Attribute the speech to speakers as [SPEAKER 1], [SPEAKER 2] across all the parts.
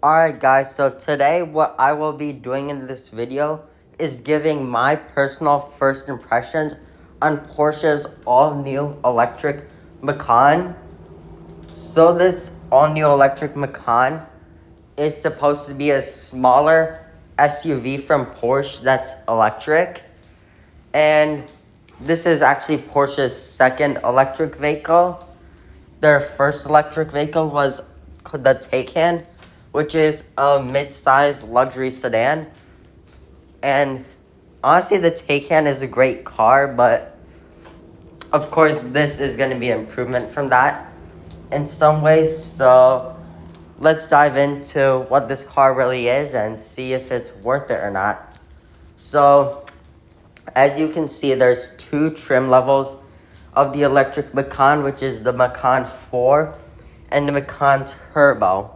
[SPEAKER 1] Alright guys, so today what I will be doing in this video is giving my personal first impressions on Porsche's all-new electric Macan. So this all-new electric Macan is supposed to be a smaller SUV from Porsche that's electric. And this is actually Porsche's second electric vehicle. Their first electric vehicle was the Taycan, which is a mid-size luxury sedan. And honestly, the Taycan is a great car, but of course, this is going to be an improvement from that in some ways. So let's dive into what this car really is and see if it's worth it or not. So as you can see, there's two trim levels of the electric Macan, which is the Macan 4 and the Macan Turbo.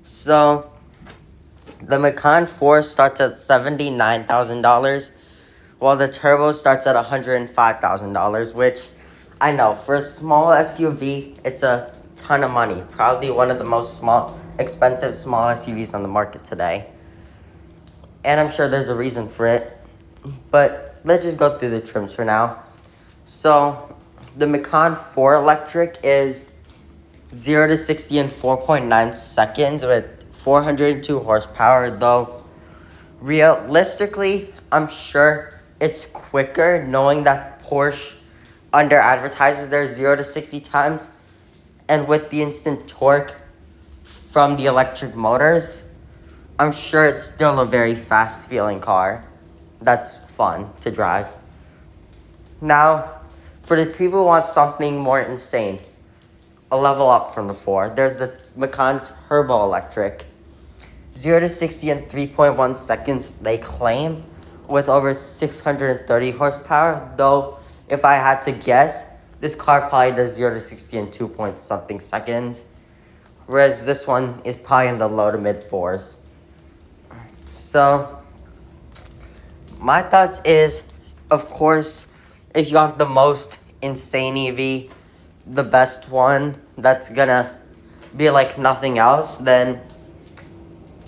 [SPEAKER 1] So the Macan 4 starts at $79,000, while the Turbo starts at $105,000, which I know for a small SUV, it's a ton of money. Probably one of the most expensive small SUVs on the market today. And I'm sure there's a reason for it. But let's just go through the trims for now. So the Macan 4 electric is 0 to 60 in 4.9 seconds with 402 horsepower, though realistically, I'm sure it's quicker knowing that Porsche under advertises their 0 to 60 times, and with the instant torque from the electric motors, I'm sure it's still a very fast feeling car that's fun to drive. Now, for the people who want something more insane, a level up from the 4, there's the Macan Turbo Electric. 0 to 60 in 3.1 seconds, they claim, with over 630 horsepower. Though, if I had to guess, this car probably does 0 to 60 in 2 point something seconds. Whereas this one is probably in the low to mid 4s. So, my thoughts is, of course, if you want the most insane EV, the best one that's gonna be like nothing else, then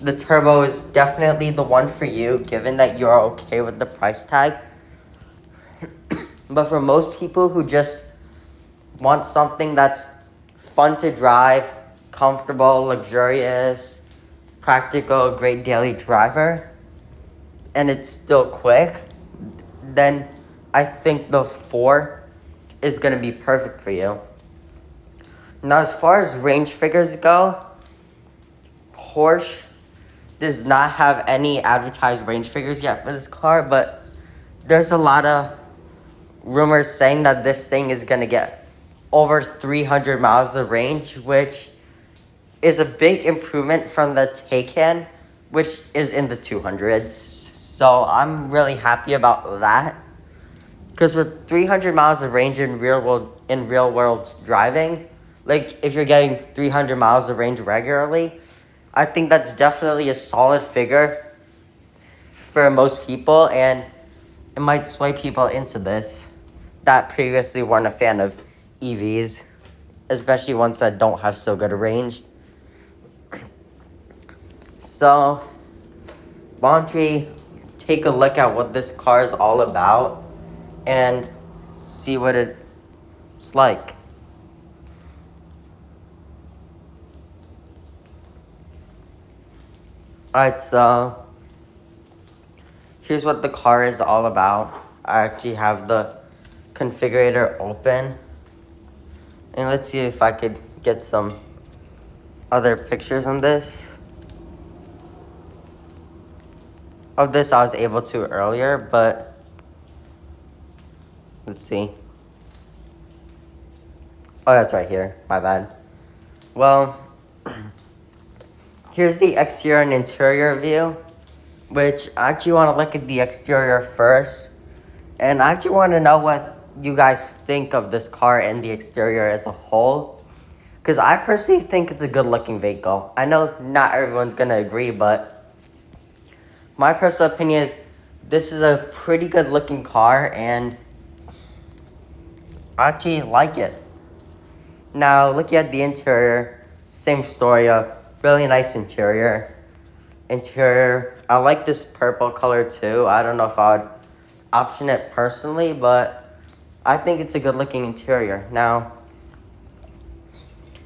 [SPEAKER 1] the Turbo is definitely the one for you, given that you're okay with the price tag. But for most people who just want something that's fun to drive, comfortable, luxurious, practical, great daily driver, and it's still quick, then I think the 4 is going to be perfect for you. Now, as far as range figures go, Porsche does not have any advertised range figures yet for this car, but there's a lot of rumors saying that this thing is going to get over 300 miles of range, which is a big improvement from the Taycan, which is in the 200s. So I'm really happy about that. Because with 300 miles of range in real world driving, like if you're getting 300 miles of range regularly, I think that's definitely a solid figure for most people, and it might sway people into this that previously weren't a fan of EVs, especially ones that don't have so good a range. So, why don't we take a look at what this car is all about and see what it's like. Alright, so here's what the car is all about. I actually have the configurator open. And let's see if I could get some other pictures on this. Of this I was able to earlier, but let's see. Oh, that's right here. My bad. Well, here's the exterior and interior view, which I actually want to look at the exterior first. And I actually want to know what you guys think of this car and the exterior as a whole. Because I personally think it's a good looking vehicle. I know not everyone's going to agree, but my personal opinion is this is a pretty good looking car, and I actually like it. Now, looking at the interior, same story. Really nice interior. I like this purple color too. I don't know if I would option it personally, but I think it's a good looking interior. Now,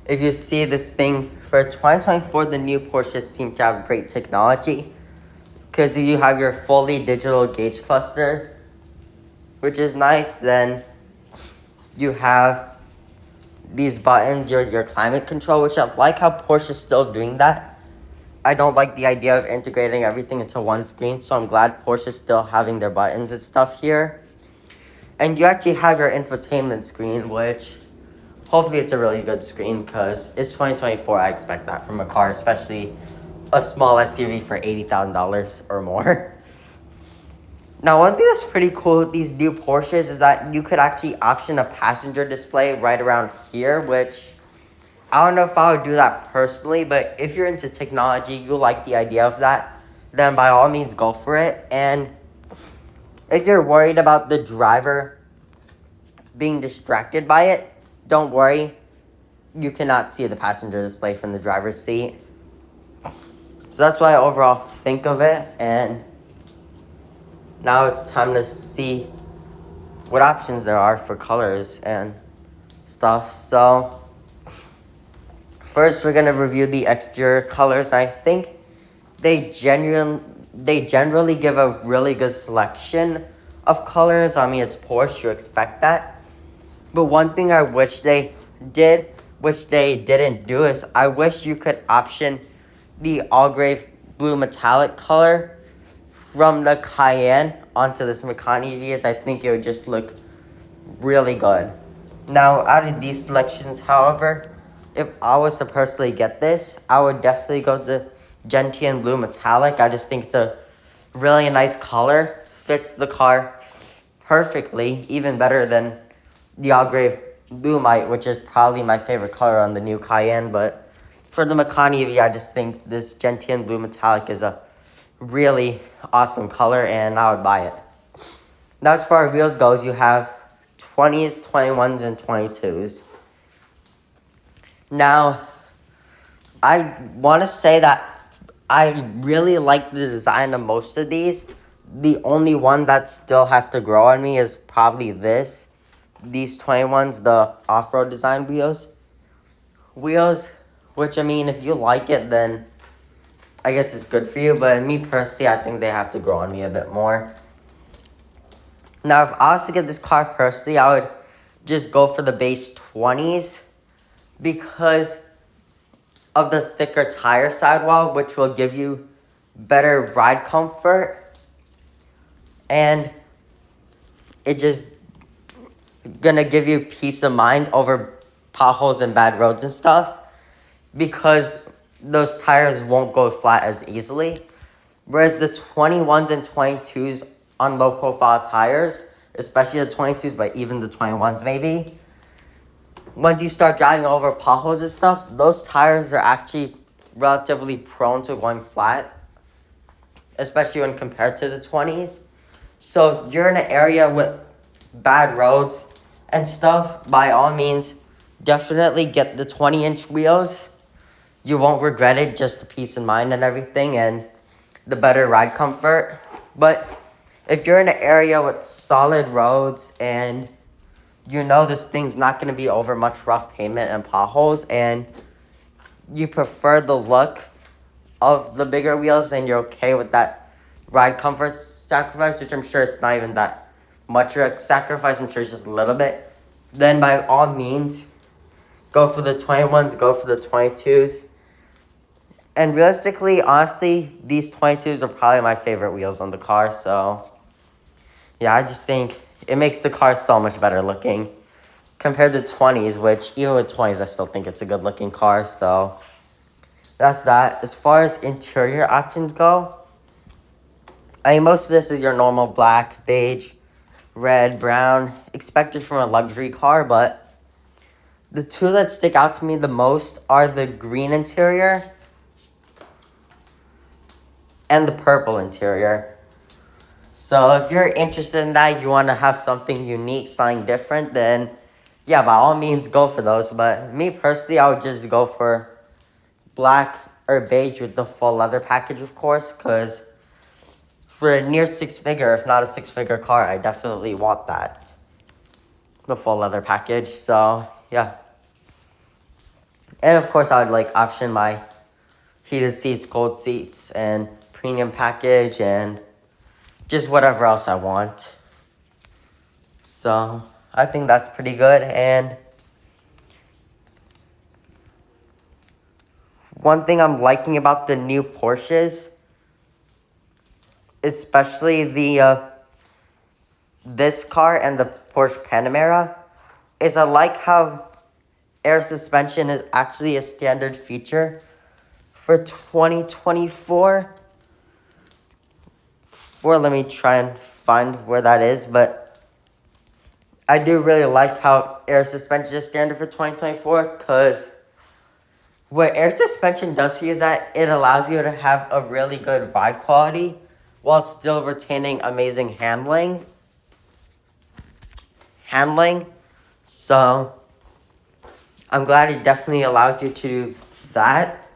[SPEAKER 1] if you see this thing, for 2024, the new Porsches seem to have great technology because you have your fully digital gauge cluster, which is nice. Then you have these buttons, your climate control, which I like how Porsche is still doing that. I don't like the idea of integrating everything into one screen, so I'm glad Porsche is still having their buttons and stuff here. And you actually have your infotainment screen, which hopefully it's a really good screen because it's 2024. I expect that from a car, especially a small SUV for $80,000 or more. Now, one thing that's pretty cool with these new Porsches is that you could actually option a passenger display right around here, which I don't know if I would do that personally, but if you're into technology, you like the idea of that, then by all means go for it. And if you're worried about the driver being distracted by it, don't worry. You cannot see the passenger display from the driver's seat. So that's what I overall think of it. And now it's time to see what options there are for colors and stuff. So first, we're going to review the exterior colors. I think they generally give a really good selection of colors. I mean, it's Porsche, you expect that. But one thing I wish they did, which they didn't do, is I wish you could option the all-gray blue metallic color from the Cayenne onto this Mecan EV, as I think it would just look really good. Now, out of these selections, however, if I was to personally get this, I would definitely go the Gentian Blue Metallic. I just think it's a really nice color. Fits the car perfectly, even better than the all-gray Blue Might, which is probably my favorite color on the new Cayenne. But for the Mecan EV, I just think this Gentian Blue Metallic is a really awesome color, and I would buy it. Now, as far as wheels goes, you have 20s, 21s, and 22s. Now, I want to say that I really like the design of most of these. The only one that still has to grow on me is probably these 21s, the off-road design wheels. Which, I mean, if you like it, then I guess it's good for you. But me personally, I think they have to grow on me a bit more. Now, if I was to get this car personally, I would just go for the base 20s because of the thicker tire sidewall, which will give you better ride comfort. And it just gonna give you peace of mind over potholes and bad roads and stuff because those tires won't go flat as easily. Whereas the 21s and 22s on low profile tires, especially the 22s, but even the 21s maybe, once you start driving over potholes and stuff, those tires are actually relatively prone to going flat, especially when compared to the 20s. So if you're in an area with bad roads and stuff, by all means, definitely get the 20-inch wheels. You won't regret it, just the peace of mind and everything and the better ride comfort. But if you're in an area with solid roads and you know this thing's not going to be over much rough pavement and potholes and you prefer the look of the bigger wheels and you're okay with that ride comfort sacrifice, which I'm sure it's not even that much of a sacrifice, I'm sure it's just a little bit, then by all means, go for the 21s, go for the 22s. And realistically, honestly, these 22s are probably my favorite wheels on the car, so yeah, I just think it makes the car so much better looking compared to 20s, which even with 20s, I still think it's a good looking car, so that's that. As far as interior options go, I mean, most of this is your normal black, beige, red, brown, expected from a luxury car, but the two that stick out to me the most are the green interior and the purple interior. So if you're interested in that, you want to have something unique, something different, then yeah, by all means, go for those. But me personally, I would just go for black or beige with the full leather package, of course, because for a near six-figure, if not a six-figure car, I definitely want that. The full leather package, so yeah. And of course, I would like option my heated seats, cold seats, and premium package, and just whatever else I want. So I think that's pretty good. And one thing I'm liking about the new Porsches, especially the this car and the Porsche Panamera, is I like how air suspension is actually a standard feature for 2024. Let me try and find where that is, but I do really like how air suspension is standard for 2024, because what air suspension does for you is that it allows you to have a really good ride quality while still retaining amazing handling. So I'm glad it definitely allows you to do that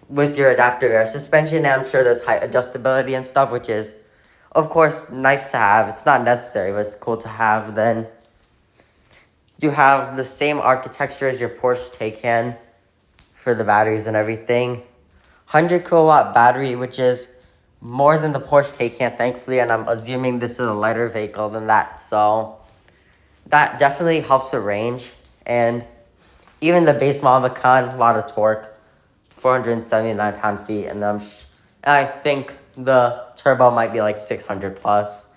[SPEAKER 1] with your adaptive air suspension. And I'm sure there's height adjustability and stuff, which is, of course, nice to have. It's not necessary, but it's cool to have. Then you have the same architecture as your Porsche Taycan for the batteries and everything. 100 kilowatt battery, which is more than the Porsche Taycan, thankfully, and I'm assuming this is a lighter vehicle than that, so that definitely helps the range. And even the base model Mecan, a lot of torque, 479 pound-feet, and I think the turbo might be like 600 plus.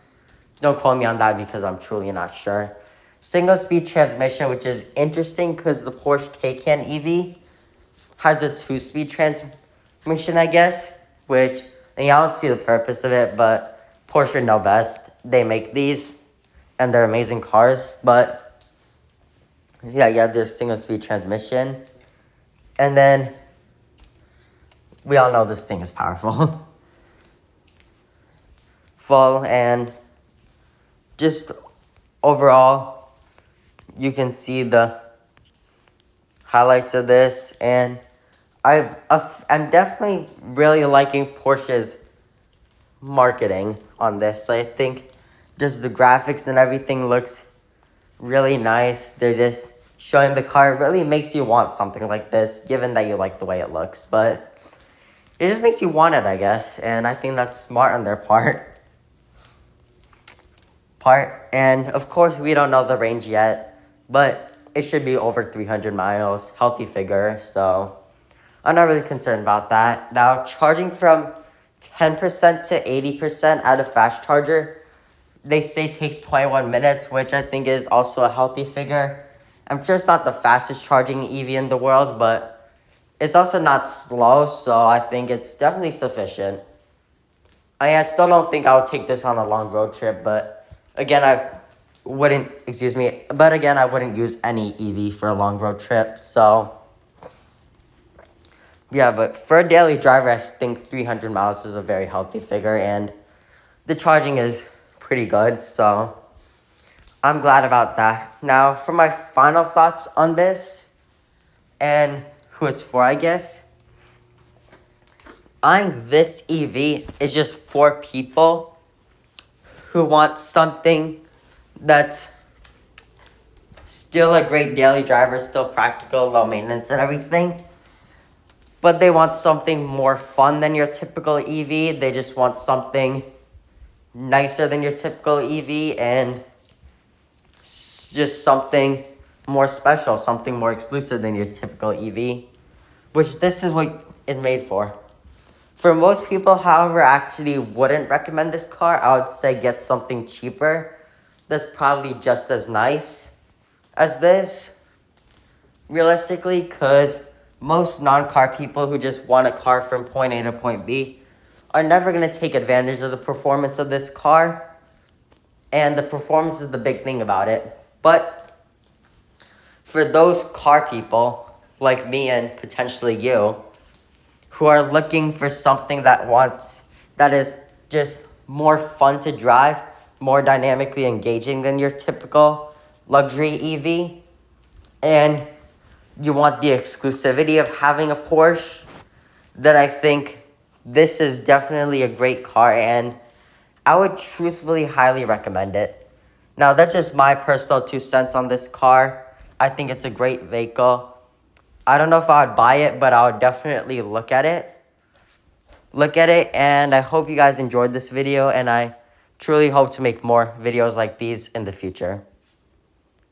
[SPEAKER 1] Don't quote me on that because I'm truly not sure. Single-speed transmission, which is interesting because the Porsche Taycan EV has a 2-speed transmission, I guess, which I don't see the purpose of it, but Porsche know best. They make these, and they're amazing cars, but yeah, you have this single-speed transmission, and then we all know this thing is powerful. Full, and just overall, you can see the highlights of this, and I'm definitely really liking Porsche's marketing on this. I think just the graphics and everything looks really nice. They're just showing the car. It really makes you want something like this, given that you like the way it looks, but it just makes you want it, I guess, and I think that's smart on their part. And of course, we don't know the range yet, but it should be over 300 miles, healthy figure, so I'm not really concerned about that. Now, charging from 10% to 80% at a fast charger, they say takes 21 minutes, which I think is also a healthy figure. I'm sure it's not the fastest charging EV in the world, but it's also not slow, so I think it's definitely sufficient. I still don't think I would take this on a long road trip, but again, I wouldn't use any EV for a long road trip, so yeah, but for a daily driver, I think 300 miles is a very healthy figure, and the charging is pretty good, so I'm glad about that. Now, for my final thoughts on this, and who it's for, I guess, I think this EV is just for people who want something that's still a great daily driver, still practical, low maintenance and everything, but they want something more fun than your typical EV. They just want something nicer than your typical EV, and just something more special, something more exclusive than your typical EV, which this is what it's made for. For most people, however, I actually wouldn't recommend this car. I would say get something cheaper that's probably just as nice as this, realistically, because most non-car people who just want a car from point A to point B are never going to take advantage of the performance of this car, and the performance is the big thing about it. But for those car people, like me and potentially you, who are looking for something that is just more fun to drive, more dynamically engaging than your typical luxury EV, and you want the exclusivity of having a Porsche, then I think this is definitely a great car, and I would truthfully highly recommend it. Now, that's just my personal 2 cents on this car. I think it's a great vehicle. I don't know if I would buy it, but I would definitely look at it. And I hope you guys enjoyed this video, and I truly hope to make more videos like these in the future.